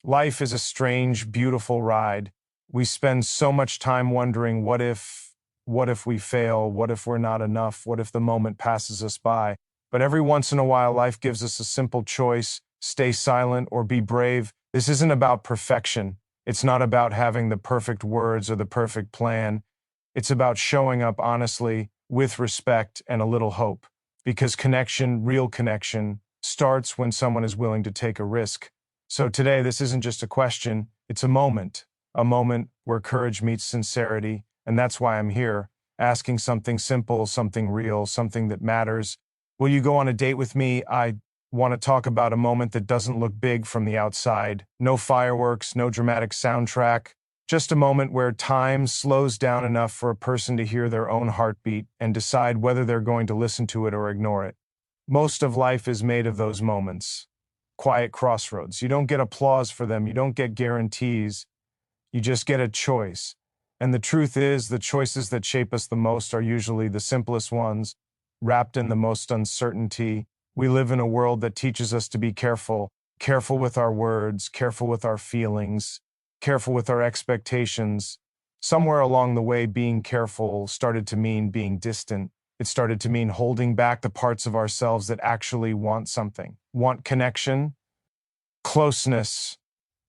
Life is a strange, beautiful ride. We spend so much time wondering what if we fail, what if we're not enough, what if the moment passes us by. But every once in a while, life gives us a simple choice: stay silent or be brave. This isn't about perfection. It's not about having the perfect words or the perfect plan. It's about showing up honestly, with respect and a little hope. Because connection, real connection, starts when someone is willing to take a risk. So today, this isn't just a question, it's a moment where courage meets sincerity. And that's why I'm here, asking something simple, something real, something that matters. Will you go on a date with me? I want to talk about a moment that doesn't look big from the outside. No fireworks, no dramatic soundtrack, just a moment where time slows down enough for a person to hear their own heartbeat and decide whether they're going to listen to it or ignore it. Most of life is made of those moments. Quiet crossroads. You don't get applause for them, you don't get guarantees, you just get a choice. And the truth is, the choices that shape us the most are usually the simplest ones, wrapped in the most uncertainty. We live in a world that teaches us to be careful, careful with our words, careful with our feelings, careful with our expectations. Somewhere along the way, being careful started to mean being distant. It started to mean holding back the parts of ourselves that actually want something, want connection, closeness,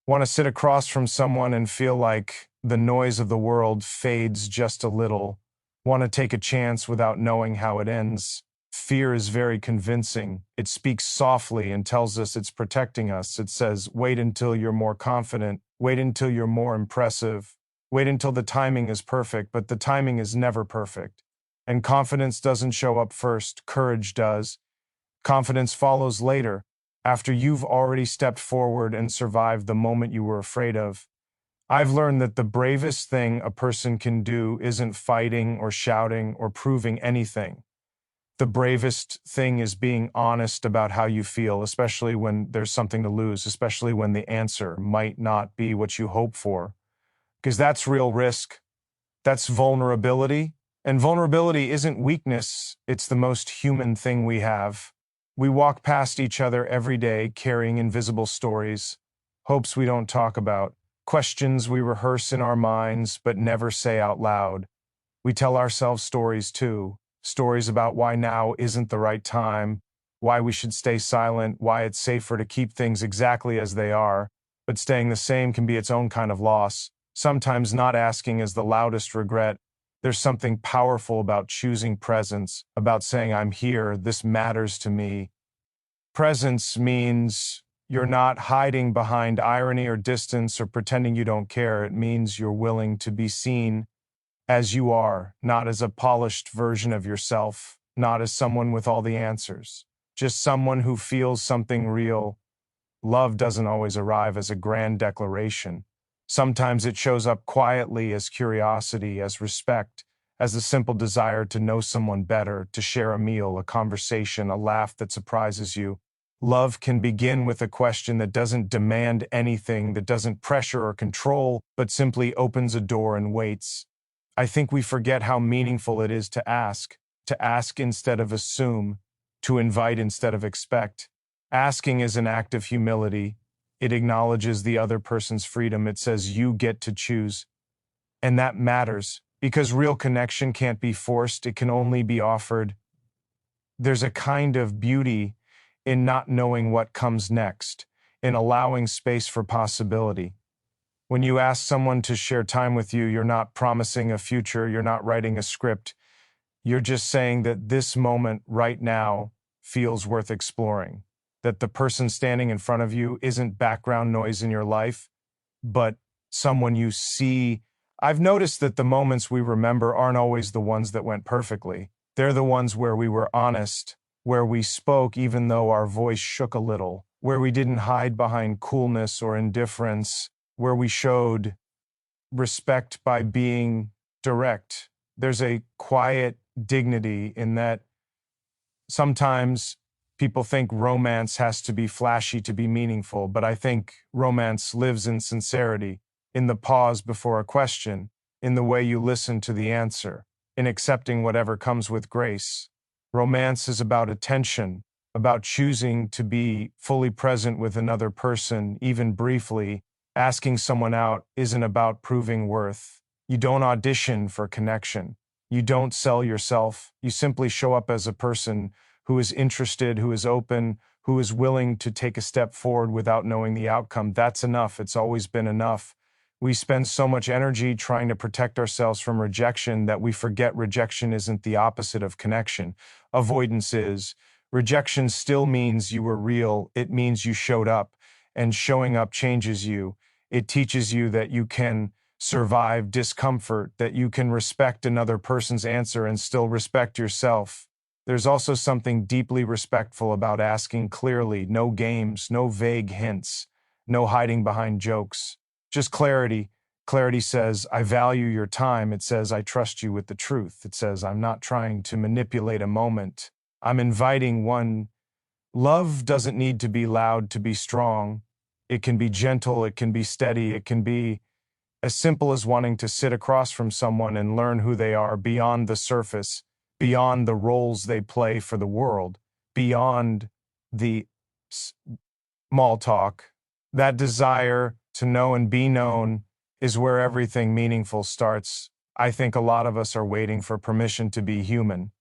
want to sit across from someone and feel like the noise of the world fades just a little, want to take a chance without knowing how it ends. Fear is very convincing. It speaks softly and tells us it's protecting us. It says, wait until you're more confident, wait until you're more impressive, wait until the timing is perfect, but the timing is never perfect. And confidence doesn't show up first, courage does. Confidence follows later, after you've already stepped forward and survived the moment you were afraid of. I've learned that the bravest thing a person can do isn't fighting or shouting or proving anything. The bravest thing is being honest about how you feel, especially when there's something to lose, especially when the answer might not be what you hope for. Because that's real risk. That's vulnerability. And vulnerability isn't weakness, it's the most human thing we have. We walk past each other every day carrying invisible stories, hopes we don't talk about, questions we rehearse in our minds but never say out loud. We tell ourselves stories too, stories about why now isn't the right time, why we should stay silent, why it's safer to keep things exactly as they are, but staying the same can be its own kind of loss. Sometimes not asking is the loudest regret. There's something powerful about choosing presence, about saying, I'm here, this matters to me. Presence means you're not hiding behind irony or distance or pretending you don't care. It means you're willing to be seen as you are, not as a polished version of yourself, not as someone with all the answers, just someone who feels something real. Love doesn't always arrive as a grand declaration. Sometimes it shows up quietly as curiosity, as respect, as the simple desire to know someone better, to share a meal, a conversation, a laugh that surprises you. Love can begin with a question that doesn't demand anything, that doesn't pressure or control, but simply opens a door and waits. I think we forget how meaningful it is to ask instead of assume, to invite instead of expect. Asking is an act of humility. It acknowledges the other person's freedom. It says you get to choose. And that matters because real connection can't be forced. It can only be offered. There's a kind of beauty in not knowing what comes next, in allowing space for possibility. When you ask someone to share time with you, you're not promising a future, you're not writing a script. You're just saying that this moment right now feels worth exploring, that the person standing in front of you isn't background noise in your life, but someone you see. I've noticed that the moments we remember aren't always the ones that went perfectly. They're the ones where we were honest, where we spoke even though our voice shook a little, where we didn't hide behind coolness or indifference, where we showed respect by being direct. There's a quiet dignity in that. Sometimes people think romance has to be flashy to be meaningful, but I think romance lives in sincerity, in the pause before a question, in the way you listen to the answer, in accepting whatever comes with grace. Romance is about attention, about choosing to be fully present with another person, even briefly. Asking someone out isn't about proving worth. You don't audition for connection. You don't sell yourself. You simply show up as a person who is interested, who is open, who is willing to take a step forward without knowing the outcome. That's enough. It's always been enough. We spend so much energy trying to protect ourselves from rejection that we forget rejection isn't the opposite of connection. Avoidance is. Rejection still means you were real. It means you showed up, and showing up changes you. It teaches you that you can survive discomfort, that you can respect another person's answer and still respect yourself. There's also something deeply respectful about asking clearly, no games, no vague hints, no hiding behind jokes. Just clarity. Clarity says, I value your time. It says, I trust you with the truth. It says, I'm not trying to manipulate a moment. I'm inviting one. Love doesn't need to be loud to be strong. It can be gentle, it can be steady, it can be as simple as wanting to sit across from someone and learn who they are beyond the surface, beyond the roles they play for the world, beyond the small talk. That desire to know and be known is where everything meaningful starts. I think a lot of us are waiting for permission to be human,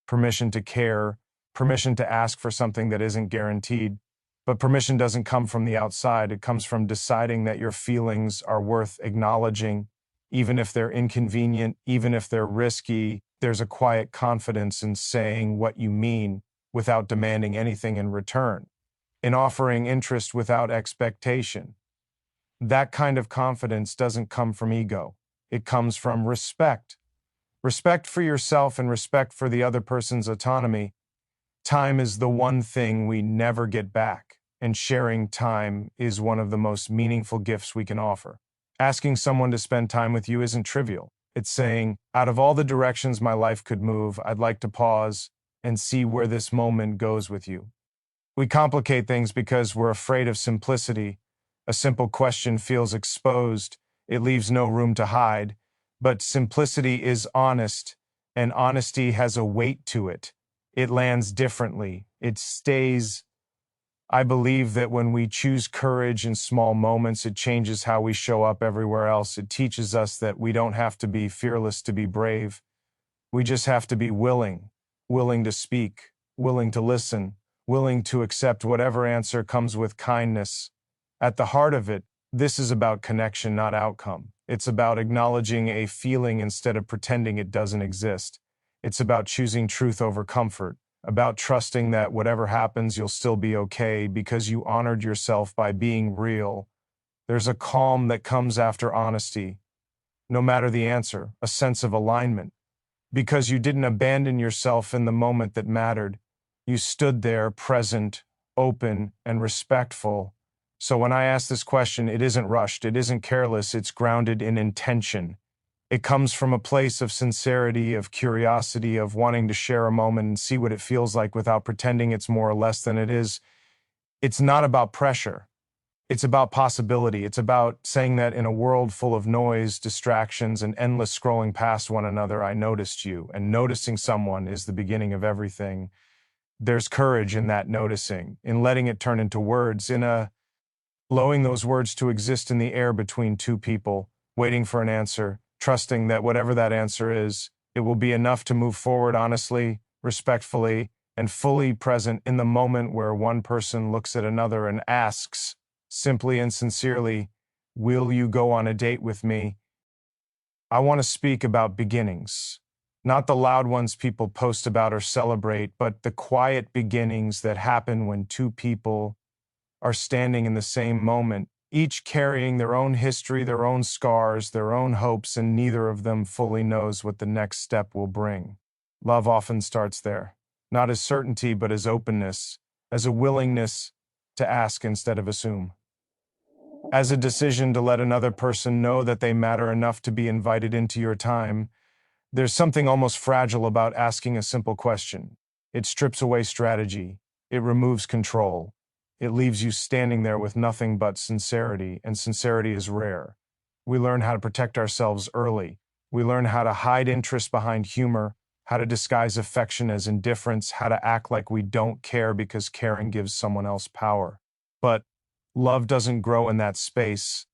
permission to care, permission to ask for something that isn't guaranteed. But permission doesn't come from the outside. It comes from deciding that your feelings are worth acknowledging, even if they're inconvenient, even if they're risky. There's a quiet confidence in saying what you mean without demanding anything in return, in offering interest without expectation. That kind of confidence doesn't come from ego. It comes from respect. Respect for yourself and respect for the other person's autonomy. Time is the one thing we never get back, and sharing time is one of the most meaningful gifts we can offer. Asking someone to spend time with you isn't trivial. It's saying, out of all the directions my life could move, I'd like to pause and see where this moment goes with you. We complicate things because we're afraid of simplicity. A simple question feels exposed. It leaves no room to hide. But simplicity is honest, and honesty has a weight to it. It lands differently. It stays. I believe that when we choose courage in small moments, it changes how we show up everywhere else. It teaches us that we don't have to be fearless to be brave. We just have to be willing, willing to speak, willing to listen, willing to accept whatever answer comes with kindness. At the heart of it, this is about connection, not outcome. It's about acknowledging a feeling instead of pretending it doesn't exist. It's about choosing truth over comfort, about trusting that whatever happens, you'll still be okay because you honored yourself by being real. There's a calm that comes after honesty, no matter the answer, a sense of alignment. Because you didn't abandon yourself in the moment that mattered. You stood there, present, open, and respectful. So when I ask this question, it isn't rushed, it isn't careless, it's grounded in intention. It comes from a place of sincerity, of curiosity, of wanting to share a moment and see what it feels like without pretending it's more or less than it is. It's not about pressure. It's about possibility. It's about saying that in a world full of noise, distractions, and endless scrolling past one another, I noticed you. And noticing someone is the beginning of everything. There's courage in that noticing, in letting it turn into words, in allowing those words to exist in the air between two people, waiting for an answer, trusting that whatever that answer is, it will be enough to move forward honestly, respectfully, and fully present in the moment where one person looks at another and asks, simply and sincerely, will you go on a date with me? I want to speak about beginnings. Not the loud ones people post about or celebrate, but the quiet beginnings that happen when two people are standing in the same moment, each carrying their own history, their own scars, their own hopes, and neither of them fully knows what the next step will bring. Love often starts there, not as certainty, but as openness, as a willingness to ask instead of assume, as a decision to let another person know that they matter enough to be invited into your time. There's something almost fragile about asking a simple question. It strips away strategy. It removes control. It leaves you standing there with nothing but sincerity, and sincerity is rare. We learn how to protect ourselves early. We learn how to hide interest behind humor, how to disguise affection as indifference, how to act like we don't care because caring gives someone else power. But love doesn't grow in that space.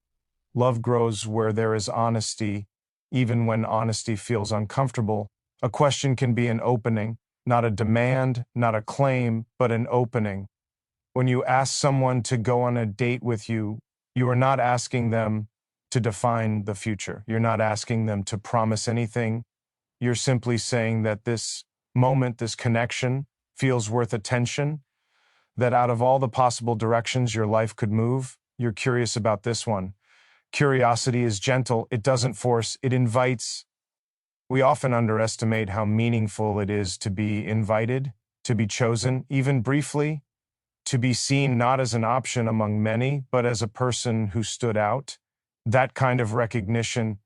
Love grows where there is honesty, even when honesty feels uncomfortable. A question can be an opening, not a demand, not a claim, but an opening. When you ask someone to go on a date with you, you are not asking them to define the future. You're not asking them to promise anything. You're simply saying that this moment, this connection, feels worth attention, that out of all the possible directions your life could move, you're curious about this one. Curiosity is gentle, it doesn't force, it invites. We often underestimate how meaningful it is to be invited, to be chosen, even briefly, to be seen not as an option among many, but as a person who stood out. That kind of recognition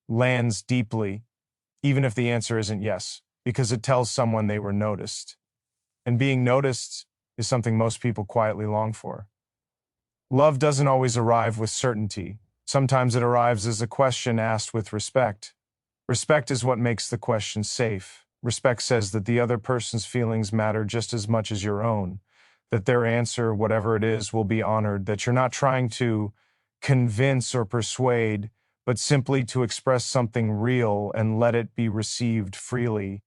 lands deeply, even if the answer isn't yes, because it tells someone they were noticed. And being noticed is something most people quietly long for. Love doesn't always arrive with certainty. Sometimes it arrives as a question asked with respect. Respect is what makes the question safe. Respect says that the other person's feelings matter just as much as your own, that their answer, whatever it is, will be honored, that you're not trying to convince or persuade, but simply to express something real and let it be received freely.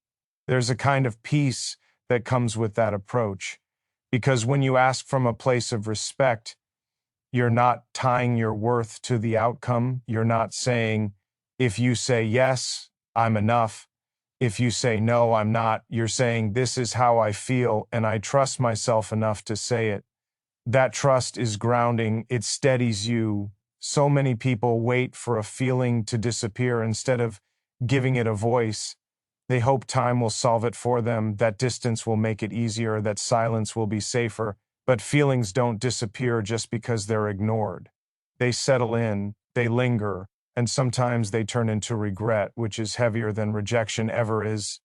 There's a kind of peace that comes with that approach, because when you ask from a place of respect, you're not tying your worth to the outcome. You're not saying, if you say yes, I'm enough. If you say no, I'm not. You're saying, this is how I feel, and I trust myself enough to say it. That trust is grounding. It steadies you. So many people wait for a feeling to disappear instead of giving it a voice. They hope time will solve it for them, that distance will make it easier, that silence will be safer. But feelings don't disappear just because they're ignored. They settle in, they linger, and sometimes they turn into regret, which is heavier than rejection ever is.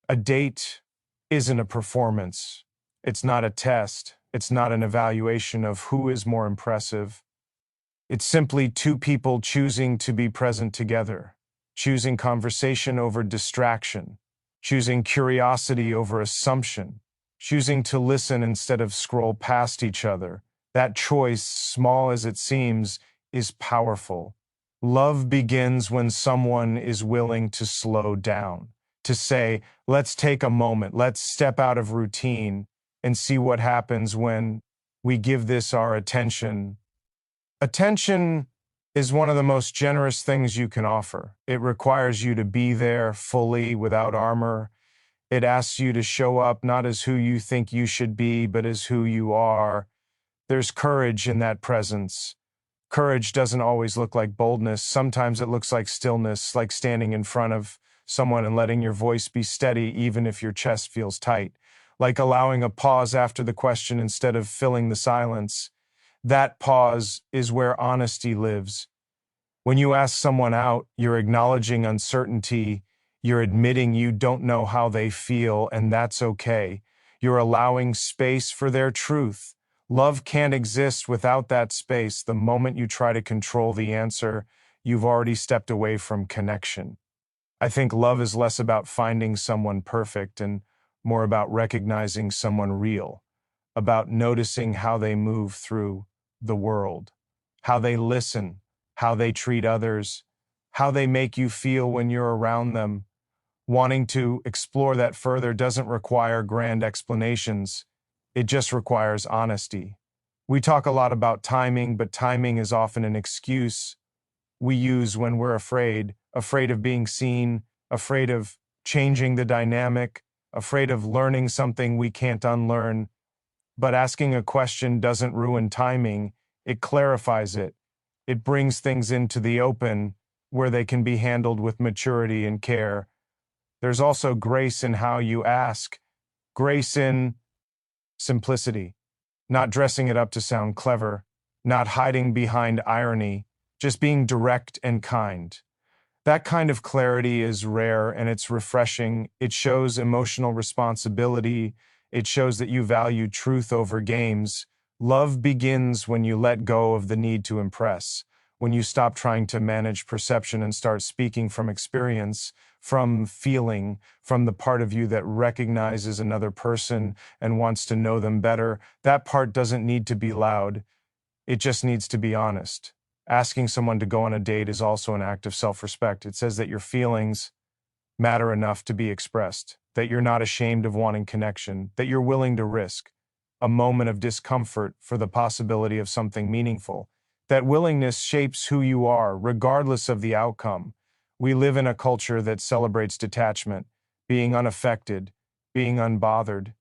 A date isn't a performance. It's not a test. It's not an evaluation of who is more impressive. It's simply two people choosing to be present together, choosing conversation over distraction, choosing curiosity over assumption, choosing to listen instead of scroll past each other. That choice, small as it seems, is powerful. Love begins when someone is willing to slow down, to say, let's take a moment, let's step out of routine and see what happens when we give this our attention. Attention is one of the most generous things you can offer. It requires you to be there fully without armor. It asks you to show up not as who you think you should be, but as who you are. There's courage in that presence. Courage doesn't always look like boldness. Sometimes it looks like stillness, like standing in front of someone and letting your voice be steady even if your chest feels tight, like allowing a pause after the question instead of filling the silence. That pause is where honesty lives. When you ask someone out, you're acknowledging uncertainty, you're admitting you don't know how they feel, and that's okay. You're allowing space for their truth. Love can't exist without that space. The moment you try to control the answer, you've already stepped away from connection. I think love is less about finding someone perfect and more about recognizing someone real, about noticing how they move through the world, how they listen, how they treat others, how they make you feel when you're around them. Wanting to explore that further doesn't require grand explanations. It just requires honesty. We talk a lot about timing, but timing is often an excuse we use when we're afraid, afraid of being seen, afraid of changing the dynamic, afraid of learning something we can't unlearn. But asking a question doesn't ruin timing, it clarifies it. It brings things into the open where they can be handled with maturity and care. There's also grace in how you ask, grace in simplicity, not dressing it up to sound clever, not hiding behind irony, just being direct and kind. That kind of clarity is rare and it's refreshing. It shows emotional responsibility. It shows that you value truth over games. Love begins when you let go of the need to impress, when you stop trying to manage perception and start speaking from experience, from feeling, from the part of you that recognizes another person and wants to know them better. That part doesn't need to be loud. It just needs to be honest. Asking someone to go on a date is also an act of self-respect. It says that your feelings matter enough to be expressed, that you're not ashamed of wanting connection, that you're willing to risk a moment of discomfort for the possibility of something meaningful. That willingness shapes who you are, regardless of the outcome. We live in a culture that celebrates detachment, being unaffected, being unbothered.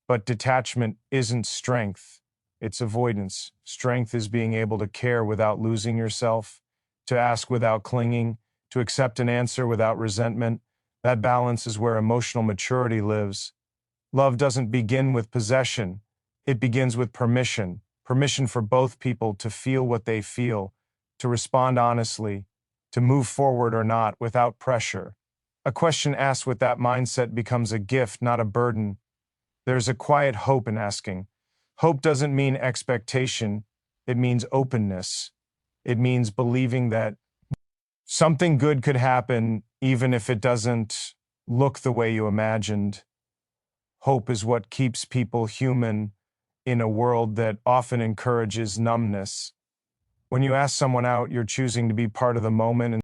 But detachment isn't strength, it's avoidance. Strength is being able to care without losing yourself, to ask without clinging, to accept an answer without resentment. That balance is where emotional maturity lives. Love doesn't begin with possession. It begins with permission. Permission for both people to feel what they feel, to respond honestly, to move forward or not without pressure. A question asked with that mindset becomes a gift, not a burden. There's a quiet hope in asking. Hope doesn't mean expectation. It means openness. It means believing that something good could happen even if it doesn't look the way you imagined. Hope is what keeps people human in a world that often encourages numbness. When you ask someone out, you're choosing to be part of the moment